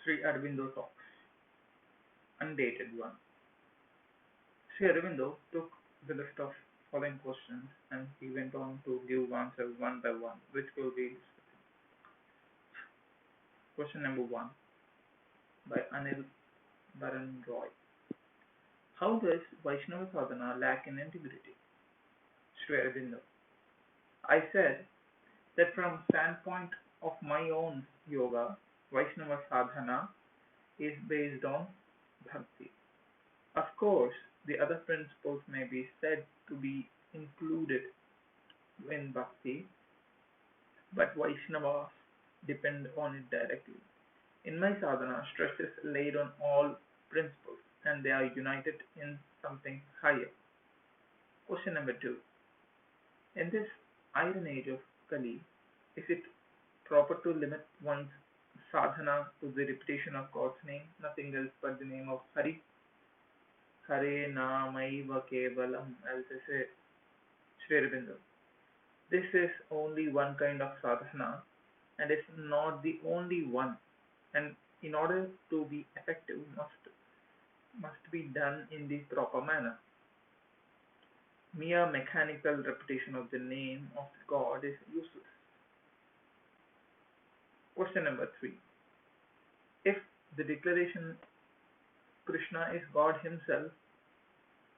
Sri Aurobindo Talks, undated one. Sri Aurobindo took the list of following questions and he went on to give answers one by one, which will be question number one by Anilbaran Roy. How does Vaishnava sadhana lack in integrity? Sri Aurobindo. I said that from standpoint of my own yoga, Vaishnava sadhana is based on bhakti. Of course, the other principles may be said to be included in bhakti, but Vaishnavas depend on it directly. In my sadhana, stress is laid on all principles and they are united in something higher. Question number two. In this iron age of Kali, is it proper to limit one's sadhana to the repetition of God's name, nothing else but the name of Hari? Hare Namaiva Kevalam, as they say, Sri Aurobindo. This is only one kind of sadhana and is not the only one. And in order to be effective, must be done in the proper manner. Mere mechanical repetition of the name of God is useless. Question number three. If the declaration Krishna is God himself,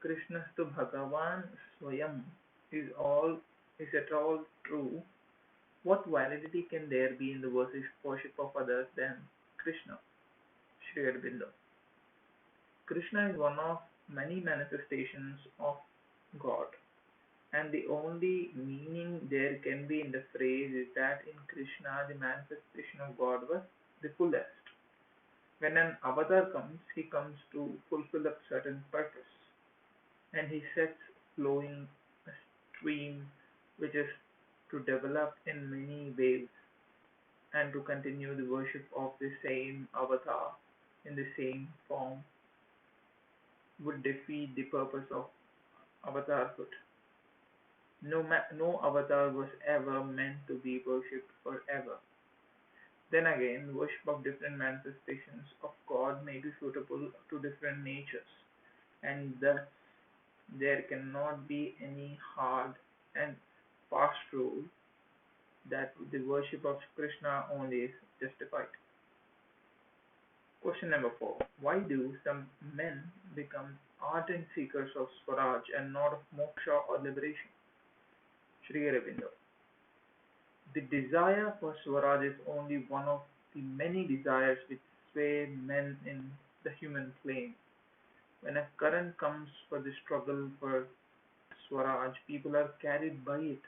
Krishnastu Bhagavan Swayam is all is at all true, what validity can there be in the worship of others than Krishna? Sri Aurobindo. Krishna is one of many manifestations of God, and the only meaning there can be in the phrase is that in Krishna the manifestation of God was the fullest. When an avatar comes, he comes to fulfill a certain purpose, and he sets flowing a stream which is to develop in many ways and to continue the worship of the same avatar in the same form would defeat the purpose of avatarhood. No avatar was ever meant to be worshipped forever. Then again, worship of different manifestations of God may be suitable to different natures, and thus there cannot be any hard and fast rule that the worship of Krishna only is justified. Question number four. Why do some men become ardent seekers of Swaraj and not of moksha or liberation? Sri Aurobindo. The desire for Swaraj is only one of the many desires which sway men in the human plane. When a current comes for the struggle for Swaraj, people are carried by it.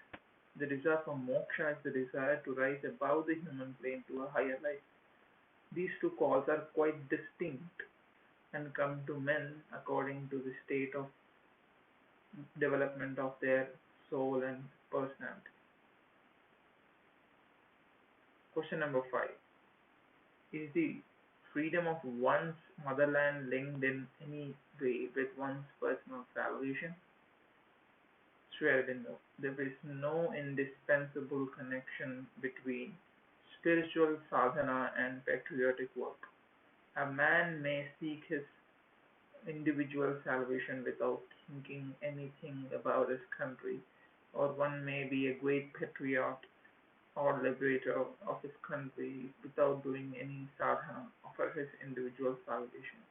The desire for moksha is the desire to rise above the human plane to a higher life. These two calls are quite distinct and come to men according to the state of development of their soul and personality. Question number five. Is the freedom of one's motherland linked in any way with one's personal salvation? Sri Aurobindo. There is no indispensable connection between spiritual sadhana and patriotic work. A man may seek his individual salvation without thinking anything about his country, or one may be a great patriot or liberator of his country without doing any sadhana for his individual salvation.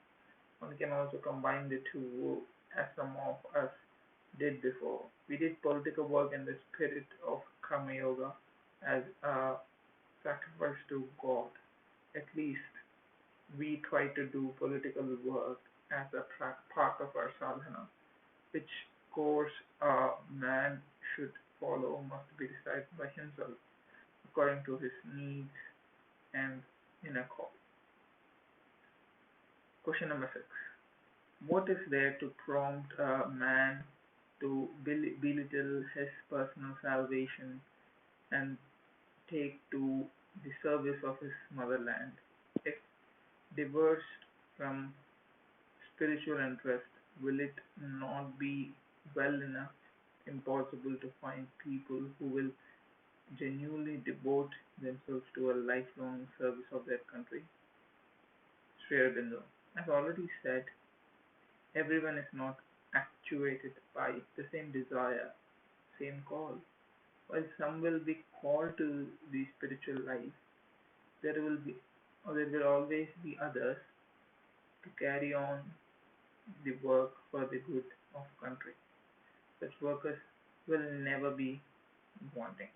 One can also combine the two as some of us did before. We did political work in the spirit of Karma Yoga as a sacrifice to God. At least we try to do political work as a part of our sadhana, which course a man should follow must be decided by himself according to his needs and inner call. Question number six. What is there to prompt a man to belittle his personal salvation and take to the service of his motherland? If divorced from spiritual interest, will it not be well enough impossible to find people who will genuinely devote themselves to a lifelong service of their country? Sri Aurobindo. As already said, everyone is not actuated by the same desire, same call. While some will be called to the spiritual life, there will be or there will always be others to carry on the work for the good of country. Such workers will never be wanting.